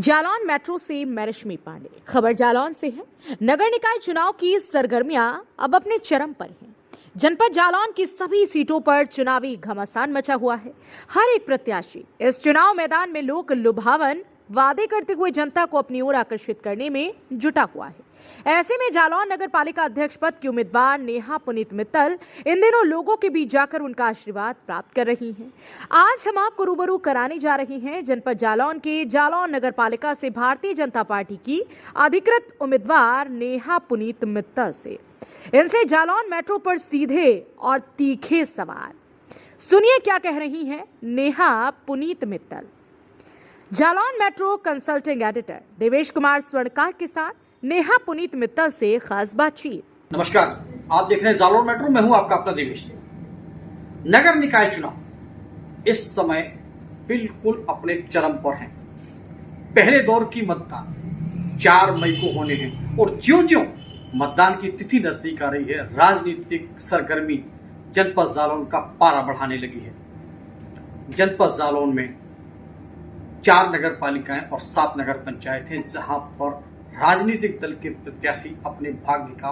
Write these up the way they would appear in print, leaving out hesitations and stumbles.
Jalaun metro से मैं रश्मि पांडे। खबर जालौन से है। नगर निकाय चुनाव की सरगर्मियां अब अपने चरम पर हैं। जनपद जालौन की सभी सीटों पर चुनावी घमासान मचा हुआ है। हर एक प्रत्याशी इस चुनाव मैदान में लोक लुभावन वादे करते हुए जनता को अपनी ओर आकर्षित करने में जुटा हुआ है। ऐसे में जालौन नगर पालिका अध्यक्ष पद की उम्मीदवार नेहा पुनीत मित्तल इन दिनों लोगों के बीच जाकर उनका आशीर्वाद प्राप्त कर रही हैं। आज हम आपको रूबरू कराने जा रहे हैं जनपद जालौन के जालौन नगर पालिका से भारतीय जनता पार्टी की अधिकृत उम्मीदवार नेहा पुनीत मित्तल से। इनसे जालौन मेट्रो पर सीधे और तीखे सवाल। सुनिए क्या कह रही हैं Neha Puneet Mittal. Jalaun metro consulting editor Devesh Kumar Swarnkar के साथ नेहा पुनीत मित्तल से खास बातचीत। नमस्कार, आप देख रहे हैं जालौन मेट्रो। मैं हूं आपका अपना देवेश। नगर निकाय चुनाव इस समय बिल्कुल अपने चरम पर हैं। पहले दौर की मतदान 4 मई को होने हैं और ज्यों-ज्यों मतदान की तिथि नजदीक आ रही है, राजनीतिक सरगर्मी जनपद जालौन का पारा बढ़ाने लगी है। जनपद जालौन में 4 नगर पालिकाएं और 7 नगर पंचायतें, जहां पर राजनीतिक दल के प्रत्याशी अपने भाग्य का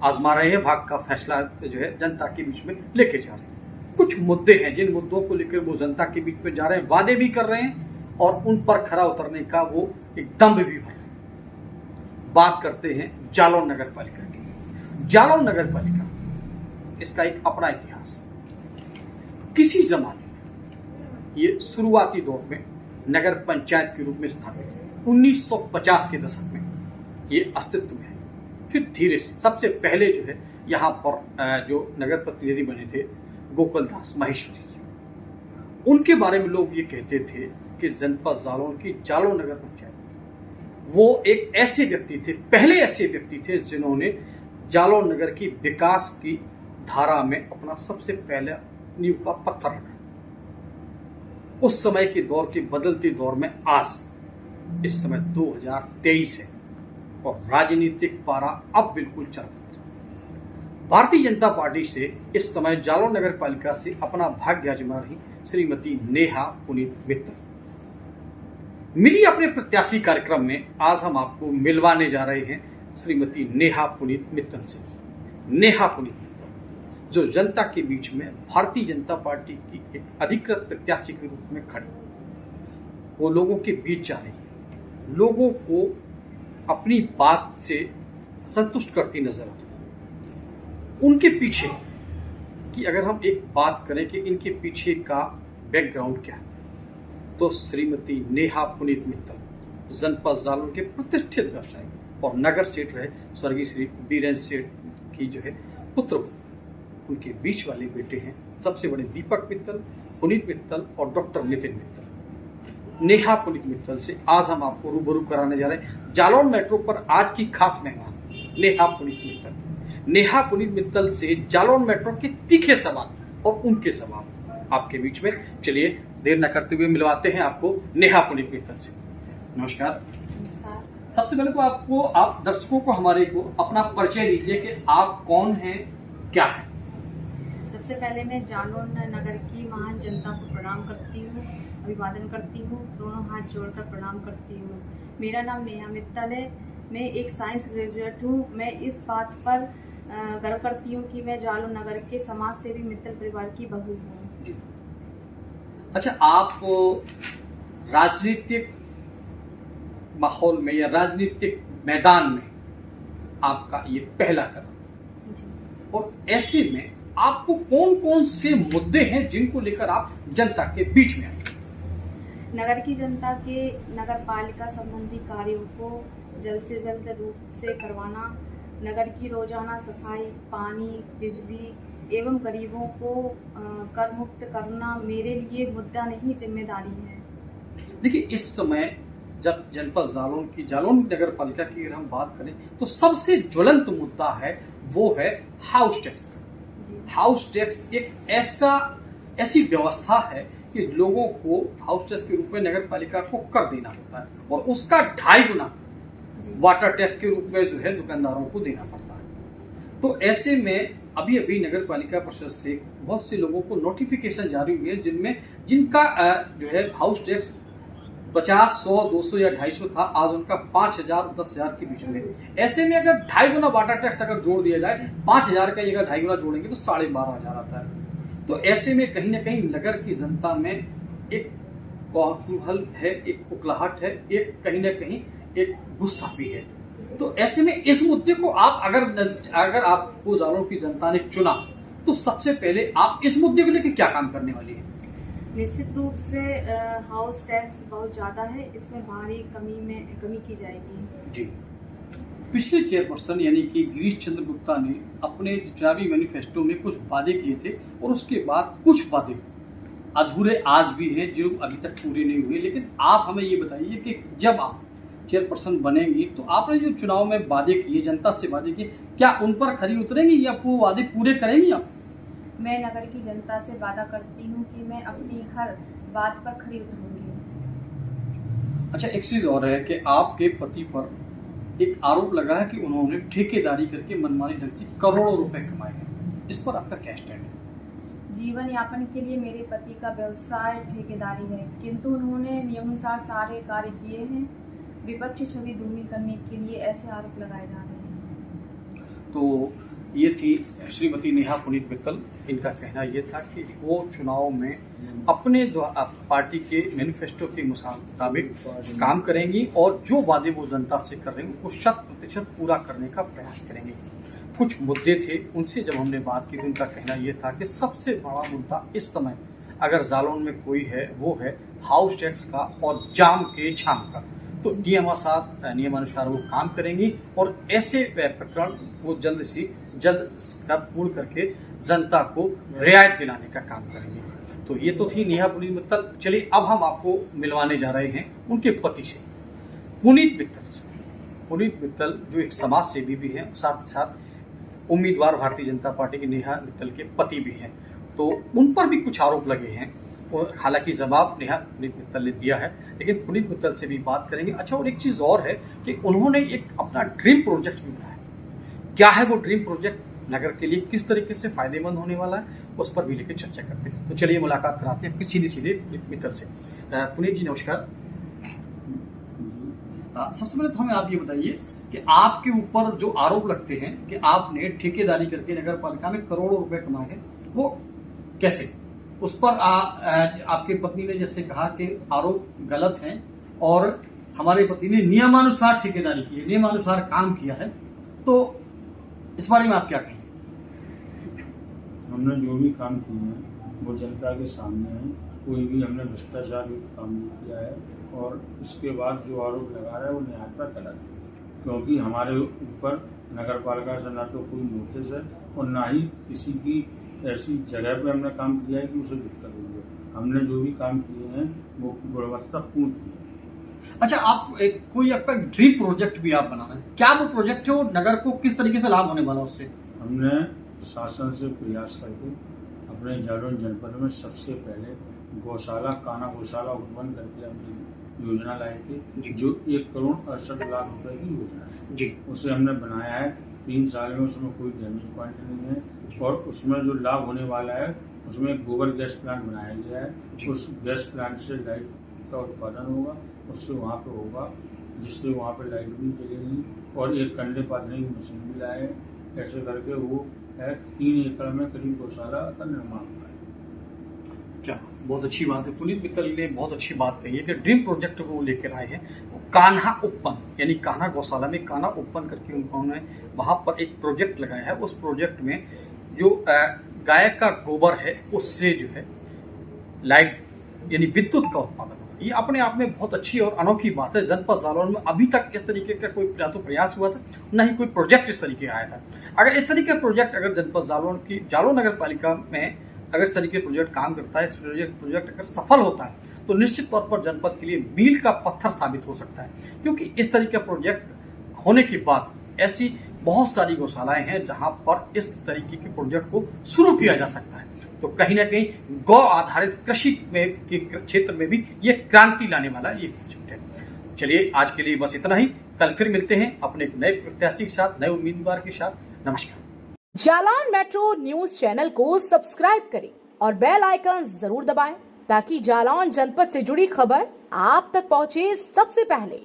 आजमा रहे हैं, भाग्य का फैसला जो है जनता के बीच में लेके जा रहे हैं। कुछ मुद्दे हैं जिन मुद्दों को लेकर वो जनता के बीच में जा रहे हैं, वादे भी कर रहे हैं और उन पर खरा उतरने का वो एक दम्भ भी भर रहे हैं। बात करते हैं जालौन नगर पालिका की। जालौन नगर पालिका, इसका एक अपना इतिहास। किसी जमाने में ये शुरुआती दौर में नगर पंचायत के रूप में स्थापित है। 1950 के दशक में ये अस्तित्व में है। फिर धीरे से सबसे पहले जो है यहाँ पर जो नगर प्रतिनिधि बने थे गोकुल दास माहेश्वरी जी, उनके बारे में लोग ये कहते थे कि जनपद जालौन की जालौन नगर पंचायत, वो एक ऐसे व्यक्ति थे, पहले ऐसे व्यक्ति थे जिन्होंने जालौन नगर की विकास की धारा में अपना सबसे पहले नींव का पत्थर रखा। उस समय के दौर के बदलते दौर में आज इस समय 2023 है और राजनीतिक पारा अब बिल्कुल चरम पर। भारतीय जनता पार्टी से इस समय जालौन नगर पालिका से अपना भाग्य आजमा रही श्रीमती नेहा पुनीत मित्तल मिली अपने प्रत्याशी कार्यक्रम में आज हम आपको मिलवाने जा रहे हैं श्रीमती नेहा पुनीत मित्तल से। नेहा पुनीत मित्तल जो जनता के बीच में भारतीय जनता पार्टी की एक अधिकृत प्रत्याशी के रूप में खड़ी, वो लोगों के बीच जा रही है, लोगों को अपनी बात से संतुष्ट करती नजर आ रही। उनके पीछे की अगर हम एक बात करें कि इनके पीछे का बैकग्राउंड क्या है, तो श्रीमती नेहा पुनीत मित्तल जनपद जालौन के प्रतिष्ठित व्यवसायी और नगर सेठ रहे स्वर्गीय श्री बीरेंद्र सेठ की जो है पुत्र। उनके बीच वाले बेटे हैं सबसे बड़े दीपक मित्तल, पुनीत मित्तल और डॉक्टर नितिन मित्तल। नेहा पुनीत मित्तल से आज हम आपको रूबरू कराने जा रहे हैं। जालौन मेट्रो पर आज की खास मेहमान नेहा पुनीत मित्तल। नेहा पुनीत मित्तल से जालौन मेट्रो के तीखे सवाल और उनके सवाल आपके बीच में। चलिए देर न करते हुए मिलवाते हैं आपको नेहा पुनीत मित्तल से। नमस्कार। नमस्कार। सबसे पहले तो आप दर्शकों को हमारे को अपना परिचय दीजिए कि आप कौन हैं, क्या है। सबसे पहले मैं जालौन नगर की महान जनता को प्रणाम करती हूँ, अभिवादन करती हूँ, दोनों हाथ जोड़कर प्रणाम करती हूँ। मेरा नाम नेहा मित्तल है। मैं एक साइंस ग्रेजुएट हूँ। मैं इस बात पर गर्व करती हूँ कि मैं जालौन नगर के समाज सेवी मित्तल परिवार की बहू हूँ। अच्छा, आप राजनीतिक माहौल में या राजनीतिक मैदान में आपका ये पहला कदम, और ऐसे में आपको कौन कौन से मुद्दे हैं जिनको लेकर आप जनता के बीच में आए? नगर की जनता के नगर पालिका संबंधी कार्यों को जल्द से जल्द रूप से करवाना, नगर की रोजाना सफाई, पानी, बिजली एवं गरीबों को कर मुक्त करना मेरे लिए मुद्दा नहीं, जिम्मेदारी है। देखिए, इस समय जब जनपद जालौन की जालौन नगर पालिका की अगर हम बात करें तो सबसे ज्वलंत मुद्दा है वो है हाउस टैक्स का। हाउस टैक्स एक ऐसी व्यवस्था है कि लोगों को हाउस टैक्स के रूप में नगर पालिका को कर देना होता है और उसका 2.5 गुना वाटर टैक्स के रूप में जो है दुकानदारों को देना पड़ता है। तो ऐसे में अभी नगर पालिका परिषद से बहुत से लोगों को नोटिफिकेशन जारी हुई है जिनका जो है हाउस टैक्स 50, 100, 200 या 250 था, आज उनका 5,000 और 10,000 के बीच में। ऐसे में अगर 2.5 गुना वाटर टैक्स अगर जोड़ दिया जाए, 5,000 का अगर 2.5 गुना जोड़ेंगे तो 12,500 आता है। तो ऐसे में कहीं ना कहीं नगर की जनता में एक कौतूहल है, एक उकलाहट है, एक कहीं ना कहीं एक गुस्सा भी है। तो ऐसे में इस मुद्दे को आप अगर आपको जालौन की जनता ने चुना तो सबसे पहले आप इस मुद्दे को लेकर क्या काम करने वाली है? निश्चित रूप से हाउस टैक्स बहुत ज़्यादा है, इसमें भारी कमी की जाएगी। जी, पिछले चेयरपर्सन यानी कि गिरीश चंद्र गुप्ता ने अपने चुनावी मैनिफेस्टो में कुछ वादे किए थे और उसके बाद कुछ वादे अधूरे आज भी हैं जो अभी तक पूरे नहीं हुए। लेकिन आप हमें ये बताइए कि जब आप चेयरपर्सन बनेंगी तो आपने जो चुनाव में वादे किए, जनता से वादे किए, क्या उन पर खरी उतरेंगी या वो वादे पूरे करेंगी आप? मैं नगर की जनता से वादा करती हूँ कि मैं अपनी हर बात पर खरी उतरूंगी। अच्छा, एक चीज और है कि आपके पति पर एक आरोप लगा है कि उन्होंने ठेकेदारी करके मनमानी ढंग से करोड़ों रुपए कमाए हैं। इस पर आपका क्या स्टैंड है? जीवन यापन के लिए मेरे पति का व्यवसाय ठेकेदारी है, किंतु उन्होंने नियमानुसार सारे कार्य किए हैं। विपक्ष छवि धूमिल करने के लिए ऐसे आरोप लगाए जा रहे हैं। तो ये थी श्रीमती नेहा पुनीत मित्तल। इनका कहना ये था कि वो चुनाव में अपने पार्टी के मैनिफेस्टो के मुताबिक काम करेंगी और जो वादे वो जनता से कर रहे हैं उसको 100% पूरा करने का प्रयास करेंगे। कुछ मुद्दे थे, उनसे जब हमने बात की तो उनका कहना ये था कि सबसे बड़ा मुद्दा इस समय अगर जालौन में कोई है वो है हाउस टैक्स का और जाम के झाम का। तो नियमानुसार वो काम करेंगी और ऐसे प्रकरण वो जल्द पूर्ण करके जनता को रियायत दिलाने का काम करेंगे। तो ये तो थी नेहा पुनीत मित्तल। चलिए अब हम आपको मिलवाने जा रहे हैं उनके पति से, पुनीत मित्तल से। पुनीत मित्तल जो एक समाज सेवी भी हैं, साथ ही साथ उम्मीदवार भारतीय जनता पार्टी के नेहा मित्तल के पति भी हैं। तो उन पर भी कुछ आरोप लगे हैं और हालांकि जवाब नेहा पुनीत मित्तल ने दिया है, लेकिन पुनीत मित्तल से भी बात करेंगे। अच्छा, और एक चीज और है कि उन्होंने एक अपना ड्रीम प्रोजेक्ट भी बनाया। क्या है वो ड्रीम प्रोजेक्ट, नगर के लिए किस तरीके से फायदेमंद होने वाला है, उस पर भी लेकर चर्चा करते हैं। तो चलिए मुलाकात कराते हैं सीधे पुनीत मित्तल से। पुनीत जी नमस्कार। सबसे पहले तो हमें आप ये बताइए कि आपके ऊपर जो आरोप लगते हैं कि आपने ठेकेदारी करके नगर पालिका में करोड़ों रुपए कमाए हैं, वो कैसे? उस पर आपके पत्नी ने जैसे कहा कि आरोप गलत हैं और हमारे पति ने नियमानुसार ठेकेदारी की है, नियमानुसार काम किया है, तो इस बारे में आप क्या कहेंगे? हमने जो भी काम किए हैं वो जनता के सामने है। कोई भी हमने भ्रष्टाचार युक्त काम नहीं किया है और इसके बाद जो आरोप लगा रहा है वो निहायत गलत है, क्योंकि हमारे ऊपर नगर पालिका से ना तो कोई नोटिस है और ना ही किसी की ऐसी जगह पे हमने काम किया है कि उसे दिक्कत हुई है। हमने जो भी काम किए हैं वो गुणवत्तापूर्ण किए हैं। अच्छा, आप कोई आपका ड्रीम प्रोजेक्ट भी आप बना रहे हैं, क्या वो प्रोजेक्ट है और नगर को किस तरीके से लाभ होने वाला उससे? हमने शासन से प्रयास करके अपने जालौन जनपद में सबसे पहले गौशाला, काना गौशाला उत्पन्न करके हमने योजना लाए थे, जो 1,68,00,000 रुपए की योजना है जी। उसे हमने बनाया है 3 साल में, उसमें कोई डैमेज पॉइंट नहीं है और उसमें जो लाभ होने वाला है उसमें गोबर गैस प्लांट बनाया गया है। उस गैस प्लांट से लाइट का उत्पादन होगा, उससे वहाँ पे होगा, जिससे वहाँ पे लाइट भी जलेगी और एक कंडे पाथने की मशीन भी लाए हैं। ऐसे करके वो है 3 एकड़ में करीब गौशाला का निर्माण होगा। क्या बहुत अच्छी बात है। पुनीत मित्तल ने बहुत अच्छी बात कही है कि ड्रीम प्रोजेक्ट को लेकर आए हैं। कान्हा उत्पन्न यानी कान्हा गौशाला में कान्हा उत्पन्न करके उन्होंने वहां पर एक प्रोजेक्ट लगाया है। उस प्रोजेक्ट में जो गाय का गोबर है उससे जो है लाइट यानी विद्युत का उत्पादन होगा। ये अपने आप में बहुत अच्छी और अनोखी बात है। जनपद जालौन में अभी तक इस तरीके का कोई ना तो प्रयास हुआ था, न ही कोई प्रोजेक्ट इस तरीके आया था। अगर इस तरीके का प्रोजेक्ट अगर जनपद जालौन की जालौन नगर पालिका में अगर इस तरीके प्रोजेक्ट काम करता है, इस प्रोजेक्ट अगर सफल होता है तो निश्चित तौर पर जनपद के लिए मील का पत्थर साबित हो सकता है, क्योंकि इस तरीके का प्रोजेक्ट होने के बाद ऐसी बहुत सारी गौशालाएं हैं जहां पर इस तरीके के प्रोजेक्ट को शुरू किया जा सकता है। तो कहीं ना कहीं गौ आधारित कृषि में के क्षेत्र में भी ये क्रांति लाने वाला ये प्रोजेक्ट है। चलिए आज के लिए बस इतना ही। कल फिर मिलते हैं अपने एक नए प्रत्याशी के साथ, नए उम्मीदवार के साथ। नमस्कार। जालौन मेट्रो न्यूज चैनल को सब्सक्राइब करें और बेल आइकन जरूर दबाएं ताकि जालौन जनपद से जुड़ी खबर आप तक पहुंचे सबसे पहले।